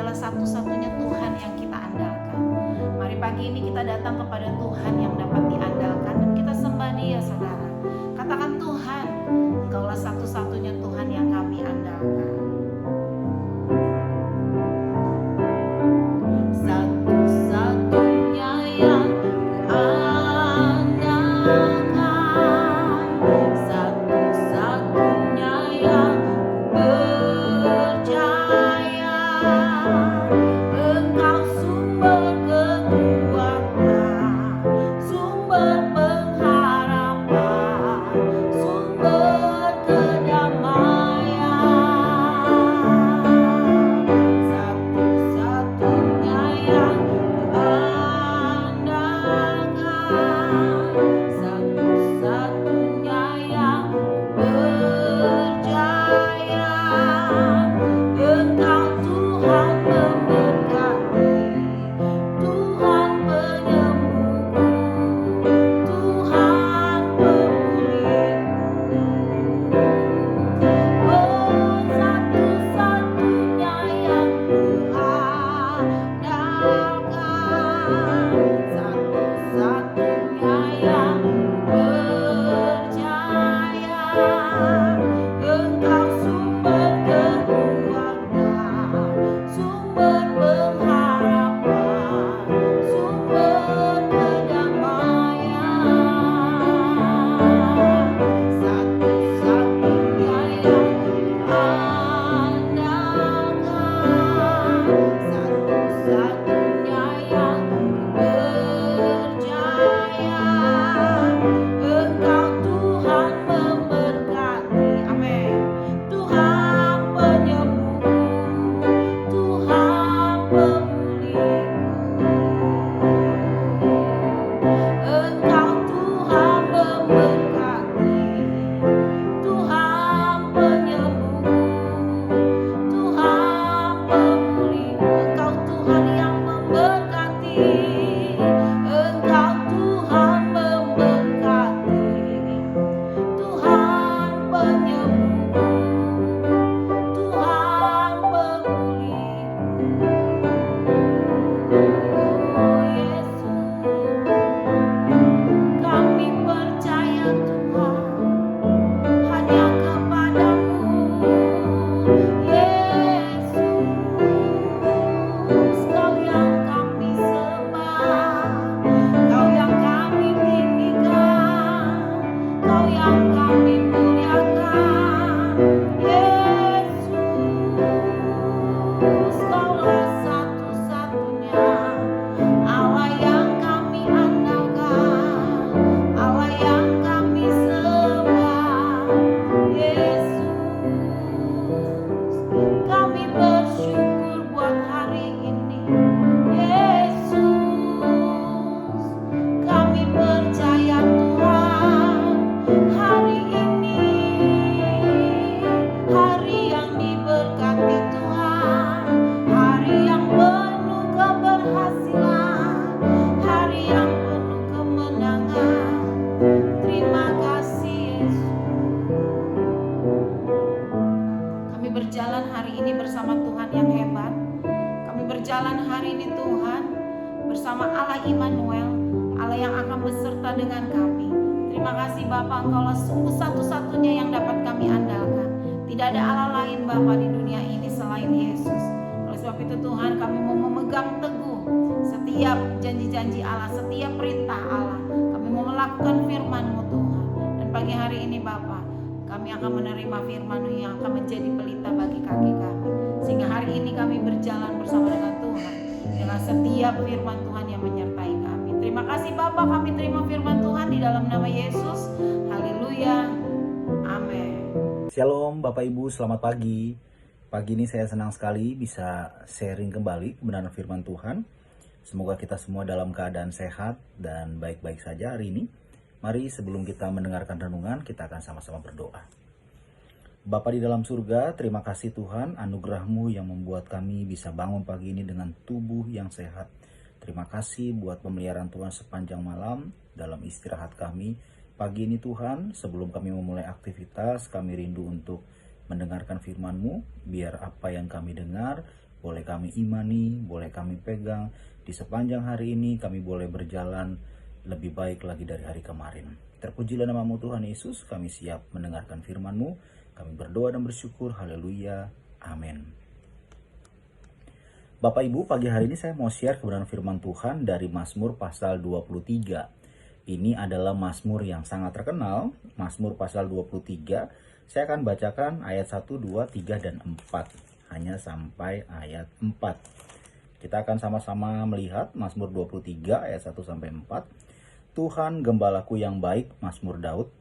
adalah satu-satunya Tuhan yang kita andalkan. Mari pagi ini kita datang kepada Tuhan yang dapat diandalkan dan kita sembah Dia, saudara. Katakan, Tuhan, Engkaulah satu-satunya Tuhan yang kami andalkan. Satu-satunya yang kuandalkan, satu-satunya yang percaya. Engkau sumber kekuatan, sumber pengharapan, sumber kedamaian. Satu-satunya yang kuandalkan, satu-satunya yang percaya. Engkau Tuhan memberkati, Tuhan penyembuhku, Tuhan pemulihku. Oh, satu-satunya yang kuandalkan, satu-satunya yang percaya. Engkau sumber kekuatan, sumber pengharapan, sumber kedamaian. Satu-satunya yang kuandalkan, satu-satunya yang percaya. Engkau Tuhan memberkati, amin. Tuhan penyembuhku, Tuhan pemulihku. Engkau Tuhan memberkati, Tuhan penyembuhku, Tuhan pemulihku. Engkau Tuhan yang memberkati, Engkau Tuhan memberkati, Tuhan penyembuhku, Tuhan pemulihku. Oh Yesus, kami percaya Tuhan hanya kepadamu, Yesus. Kau yang kami sembah, Kau yang kami tinggikan, Kau yang kami muliakan, Yesus. Kaulah satu-satunya Allah yang kami andalkan, Allah yang kami sembah, Yesus. Kami bersyukur buat hari ini, Yesus. Kami percaya Tuhan, hari ini hari yang diberkati Tuhan, hari yang penuh keberhasilan, hari yang penuh kemenangan. Terima kasih Yesus. Kami berjalan hari ini bersama Tuhan yang hebat. Kami berjalan hari ini Tuhan bersama Allah Immanuel, Allah yang akan beserta dengan kami. Terima kasih Bapa, Engkaulah sungguh satu-satunya yang dapat kami andalkan. Tidak ada Allah lain Bapa di dunia ini selain Yesus. Oleh sebab itu Tuhan, kami mau memegang teguh setiap janji-janji Allah, setiap perintah Allah. Kami mau melakukan firman-Mu Tuhan. Dan pagi hari ini Bapa, kami akan menerima firman-Mu yang akan menjadi pelita bagi kaki kami. Sehingga hari ini kami berjalan bersama dengan Tuhan, dengan setiap firman Tuhan yang menyertai kami. Terima kasih Bapa, kami terima firman Tuhan di dalam nama Yesus. Haleluya. Amin. Shalom Bapak Ibu, selamat pagi. Pagi ini saya senang sekali bisa sharing kembali kebenaran firman Tuhan. Semoga kita semua dalam keadaan sehat dan baik-baik saja hari ini. Mari sebelum kita mendengarkan renungan, kita akan sama-sama berdoa. Bapa di dalam surga, terima kasih Tuhan, anugerah-Mu yang membuat kami bisa bangun pagi ini dengan tubuh yang sehat. Terima kasih buat pemeliharaan Tuhan sepanjang malam dalam istirahat kami. Pagi ini Tuhan, sebelum kami memulai aktivitas, kami rindu untuk mendengarkan firman-Mu, biar apa yang kami dengar boleh kami imani, boleh kami pegang. Di sepanjang hari ini kami boleh berjalan lebih baik lagi dari hari kemarin. Terpujilah namamu Tuhan Yesus, kami siap mendengarkan firman-Mu. Kami berdoa dan bersyukur, haleluya, amin. Bapak Ibu, pagi hari ini saya mau share kebenaran firman Tuhan dari Mazmur pasal 23. Ini adalah Mazmur yang sangat terkenal, Mazmur pasal 23. Saya akan bacakan ayat 1, 2, 3, dan 4. Hanya sampai ayat 4. Kita akan sama-sama melihat Mazmur 23 ayat 1 sampai 4. Tuhan gembalaku yang baik, Mazmur Daud.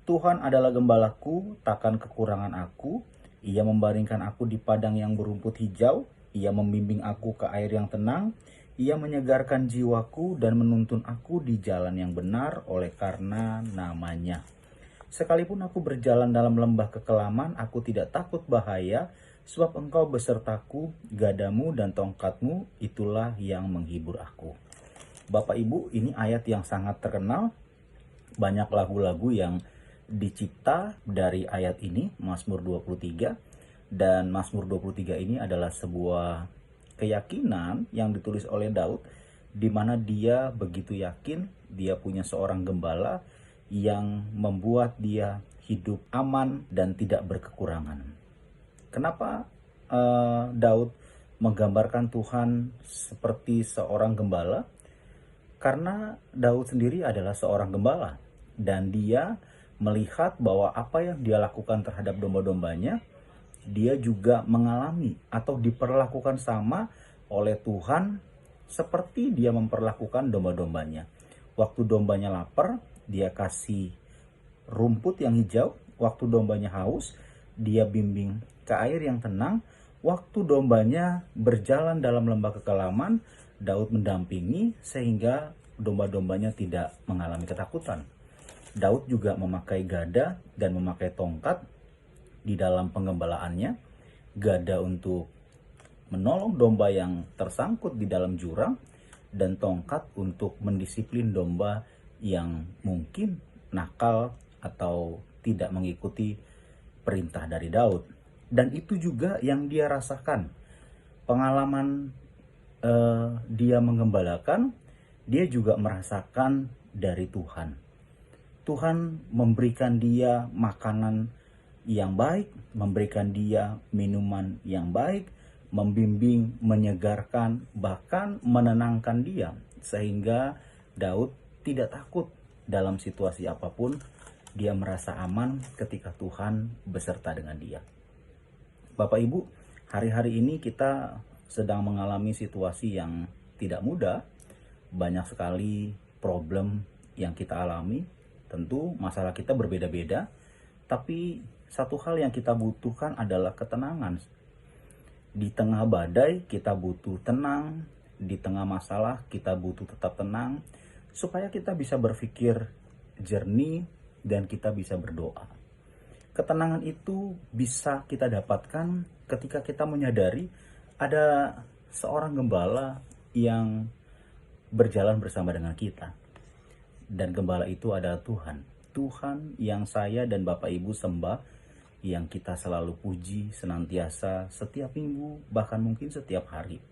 Tuhan adalah gembalaku, takkan kekurangan aku. Ia membaringkan aku di padang yang berumput hijau. Ia membimbing aku ke air yang tenang. Ia menyegarkan jiwaku dan menuntun aku di jalan yang benar oleh karena namanya. Sekalipun aku berjalan dalam lembah kekelaman, aku tidak takut bahaya, sebab engkau besertaku, gadamu dan tongkatmu, itulah yang menghibur aku. Bapak Ibu, ini ayat yang sangat terkenal. Banyak lagu-lagu yang dicipta dari ayat ini, Mazmur 23. Dan Mazmur 23 ini adalah sebuah keyakinan yang ditulis oleh Daud, di mana dia begitu yakin dia punya seorang gembala yang membuat dia hidup aman dan tidak berkekurangan. Kenapa Daud menggambarkan Tuhan seperti seorang gembala? Karena Daud sendiri adalah seorang gembala dan dia melihat bahwa apa yang dia lakukan terhadap domba-dombanya, dia juga mengalami atau diperlakukan sama oleh Tuhan seperti dia memperlakukan domba-dombanya. Waktu dombanya lapar, dia kasih rumput yang hijau. Waktu dombanya haus, dia bimbing ke air yang tenang. Waktu dombanya berjalan dalam lembah kekelaman, Daud mendampingi sehingga domba-dombanya tidak mengalami ketakutan. Daud juga memakai gada dan memakai tongkat di dalam penggembalaannya. Gada untuk menolong domba yang tersangkut di dalam jurang, dan tongkat untuk mendisiplin domba yang mungkin nakal atau tidak mengikuti perintah dari Daud. Dan itu juga yang dia rasakan. Pengalaman dia mengembalakan, dia juga merasakan dari Tuhan. Tuhan memberikan dia makanan yang baik, memberikan dia minuman yang baik, membimbing, menyegarkan, bahkan menenangkan dia, sehingga Daud tidak takut dalam situasi apapun. Dia merasa aman ketika Tuhan beserta dengan dia. Bapak Ibu, hari-hari ini kita sedang mengalami situasi yang tidak mudah. Banyak sekali problem yang kita alami. Tentu masalah kita berbeda-beda, tapi satu hal yang kita butuhkan adalah ketenangan. Di tengah badai kita butuh tenang, di tengah masalah kita butuh tetap tenang, supaya kita bisa berpikir jernih dan kita bisa berdoa. Ketenangan itu bisa kita dapatkan ketika kita menyadari ada seorang gembala yang berjalan bersama dengan kita. Dan gembala itu adalah Tuhan. Tuhan yang saya dan Bapak Ibu sembah, yang kita selalu puji senantiasa setiap minggu, bahkan mungkin setiap hari.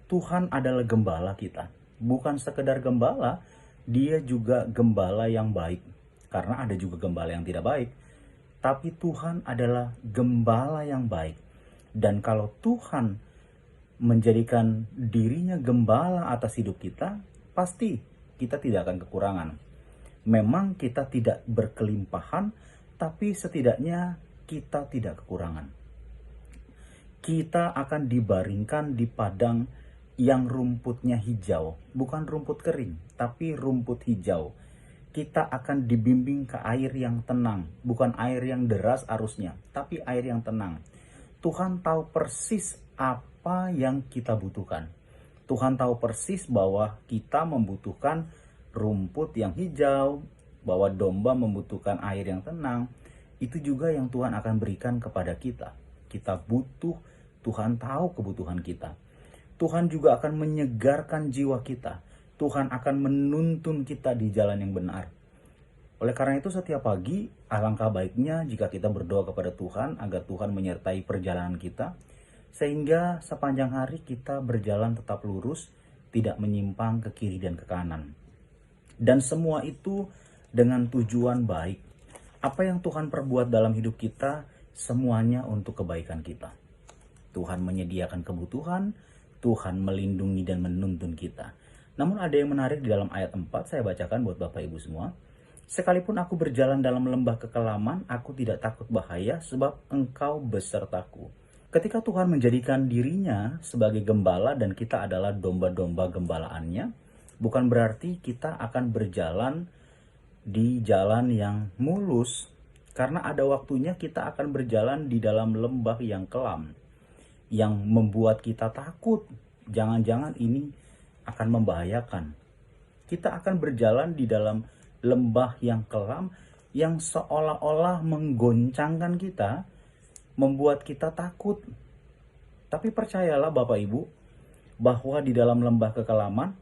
Tuhan adalah gembala kita. Bukan sekedar gembala, dia juga gembala yang baik. Karena ada juga gembala yang tidak baik. Tapi Tuhan adalah gembala yang baik. Dan kalau Tuhan menjadikan dirinya gembala atas hidup kita, pasti kita tidak akan kekurangan. Memang kita tidak berkelimpahan, tapi setidaknya kita tidak kekurangan. Kita akan dibaringkan di padang yang rumputnya hijau. Bukan rumput kering, tapi rumput hijau. Kita akan dibimbing ke air yang tenang. Bukan air yang deras arusnya, tapi air yang tenang. Tuhan tahu persis apa yang kita butuhkan. Tuhan tahu persis bahwa kita membutuhkan rumput yang hijau, bahwa domba membutuhkan air yang tenang. Itu juga yang Tuhan akan berikan kepada kita. Kita butuh, Tuhan tahu kebutuhan kita. Tuhan juga akan menyegarkan jiwa kita. Tuhan akan menuntun kita di jalan yang benar. Oleh karena itu setiap pagi, alangkah baiknya jika kita berdoa kepada Tuhan agar Tuhan menyertai perjalanan kita. Sehingga sepanjang hari kita berjalan tetap lurus, tidak menyimpang ke kiri dan ke kanan. Dan semua itu dengan tujuan baik. Apa yang Tuhan perbuat dalam hidup kita, semuanya untuk kebaikan kita. Tuhan menyediakan kebutuhan, Tuhan melindungi dan menuntun kita. Namun ada yang menarik di dalam ayat 4, saya bacakan buat Bapak Ibu semua. Sekalipun aku berjalan dalam lembah kekelaman, aku tidak takut bahaya sebab Engkau besertaku. Ketika Tuhan menjadikan dirinya sebagai gembala dan kita adalah domba-domba gembalaannya, bukan berarti kita akan berjalan di jalan yang mulus, karena ada waktunya kita akan berjalan di dalam lembah yang kelam, yang membuat kita takut. Jangan-jangan ini akan membahayakan. Kita akan berjalan di dalam lembah yang kelam, yang seolah-olah menggoncangkan kita, membuat kita takut. Tapi percayalah Bapak Ibu, bahwa di dalam lembah kekelaman,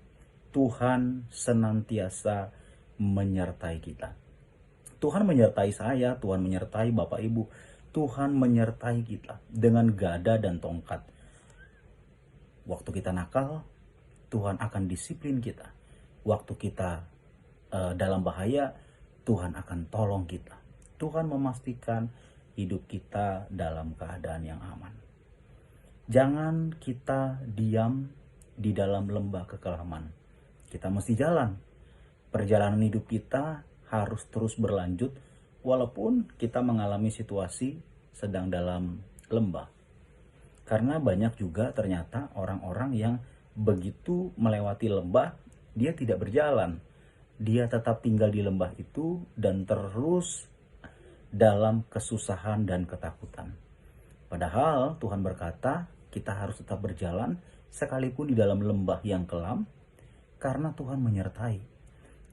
Tuhan senantiasa menyertai kita. Tuhan menyertai saya, Tuhan menyertai Bapak Ibu, Tuhan menyertai kita dengan gada dan tongkat. Waktu kita nakal, Tuhan akan disiplin kita. Waktu kita dalam bahaya, Tuhan akan tolong kita. Tuhan memastikan hidup kita dalam keadaan yang aman. Jangan kita diam di dalam lembah kekelaman. Kita mesti jalan. Perjalanan hidup kita harus terus berlanjut walaupun kita mengalami situasi sedang dalam lembah. Karena banyak juga ternyata orang-orang yang begitu melewati lembah, dia tidak berjalan. Dia tetap tinggal di lembah itu dan terus dalam kesusahan dan ketakutan. Padahal Tuhan berkata, kita harus tetap berjalan sekalipun di dalam lembah yang kelam, karena Tuhan menyertai.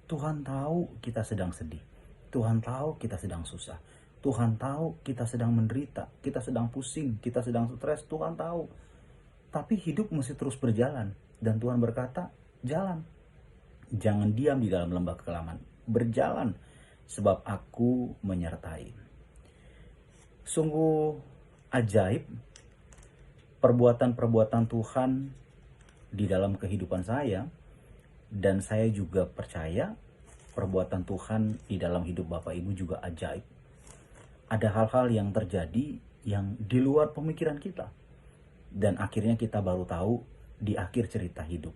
Tuhan tahu kita sedang sedih. Tuhan tahu kita sedang susah. Tuhan tahu kita sedang menderita, kita sedang pusing, kita sedang stres. Tuhan tahu. Tapi hidup mesti terus berjalan. Dan Tuhan berkata, jalan. Jangan diam di dalam lembah kekelaman. Berjalan, sebab aku menyertai. Sungguh ajaib perbuatan-perbuatan Tuhan di dalam kehidupan saya. Dan saya juga percaya perbuatan Tuhan di dalam hidup Bapak Ibu juga ajaib. Ada hal-hal yang terjadi yang di luar pemikiran kita. Dan akhirnya kita baru tahu di akhir cerita hidup.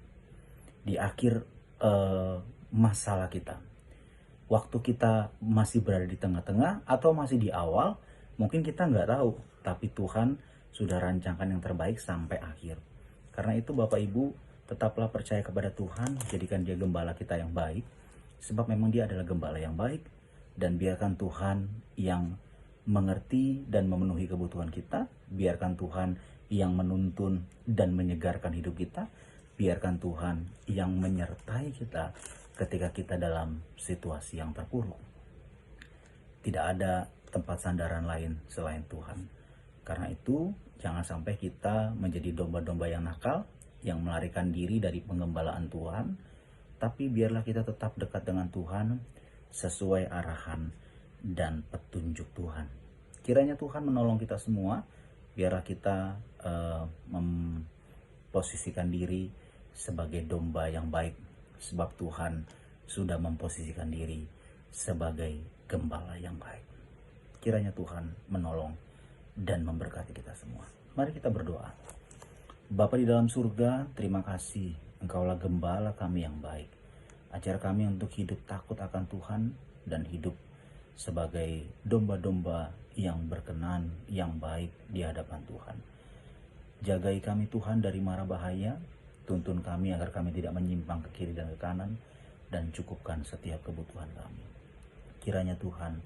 Di akhir masalah kita. Waktu kita masih berada di tengah-tengah atau masih di awal, mungkin kita nggak tahu. Tapi Tuhan sudah rancangkan yang terbaik sampai akhir. Karena itu Bapak Ibu, tetaplah percaya kepada Tuhan, jadikan Dia gembala kita yang baik. Sebab memang Dia adalah gembala yang baik. Dan biarkan Tuhan yang mengerti dan memenuhi kebutuhan kita. Biarkan Tuhan yang menuntun dan menyegarkan hidup kita. Biarkan Tuhan yang menyertai kita ketika kita dalam situasi yang terpuruk. Tidak ada tempat sandaran lain selain Tuhan. Karena itu, jangan sampai kita menjadi domba-domba yang nakal, yang melarikan diri dari penggembalaan Tuhan. Tapi biarlah kita tetap dekat dengan Tuhan sesuai arahan dan petunjuk Tuhan. Kiranya Tuhan menolong kita semua. Biarlah kita memposisikan diri sebagai domba yang baik, sebab Tuhan sudah memposisikan diri sebagai gembala yang baik. Kiranya Tuhan menolong dan memberkati kita semua. Mari kita berdoa. Bapa di dalam surga, terima kasih Engkaulah gembala kami yang baik. Ajar kami untuk hidup takut akan Tuhan dan hidup sebagai domba-domba yang berkenan, yang baik di hadapan Tuhan. Jagai kami Tuhan dari mara bahaya. Tuntun kami agar kami tidak menyimpang ke kiri dan ke kanan, dan cukupkan setiap kebutuhan kami. Kiranya Tuhan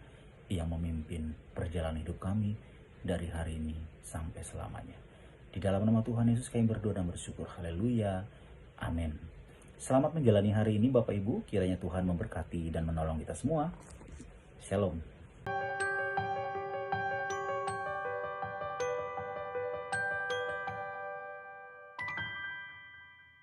yang memimpin perjalanan hidup kami dari hari ini sampai selamanya. Di dalam nama Tuhan Yesus kami berdoa dan bersyukur. Haleluya. Amin. Selamat menjalani hari ini Bapak Ibu. Kiranya Tuhan memberkati dan menolong kita semua. Shalom.